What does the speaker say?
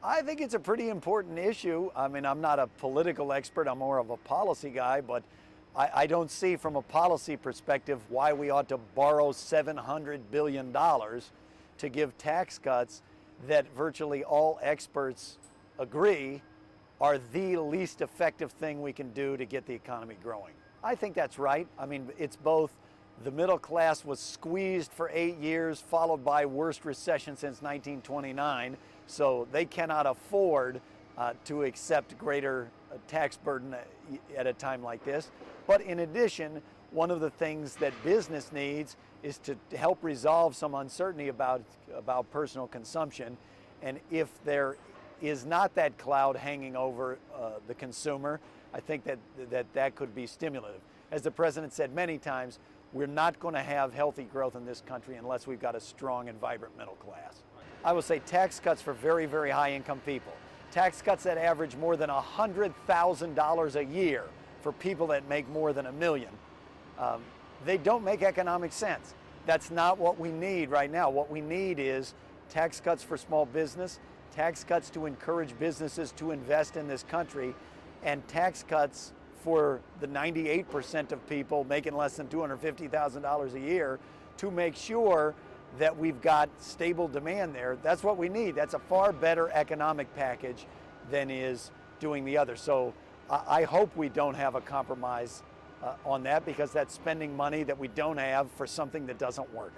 I think it's a pretty important issue. I mean, I'm not a political expert, I'm more of a policy guy, but I don't see from a policy perspective why we ought to borrow $700 billion to give tax cuts that virtually all experts agree are the least effective thing we can do to get the economy growing. I think that's right. I mean, it's both the middle class was squeezed for 8 years, followed by worst recession since 1929, so they cannot afford to accept greater tax burden at a time like this. But in addition, one of the things that business needs is to help resolve some uncertainty about personal consumption. And if there is not that cloud hanging over the consumer, I think that could be stimulative. As the president said many times, we're not going to have healthy growth in this country unless we've got a strong and vibrant middle class. I will say tax cuts for very, very high income people. Tax cuts that average more than $100,000 a year for people that make more than $1 million. They don't make economic sense. That's not what we need right now. What we need is tax cuts for small business, tax cuts to encourage businesses to invest in this country, and tax cuts for the 98% of people making less than $250,000 a year to make sure that we've got stable demand there. That's what we need. That's a far better economic package than is doing the other. So I hope we don't have a compromise on that, because that's spending money that we don't have for something that doesn't work.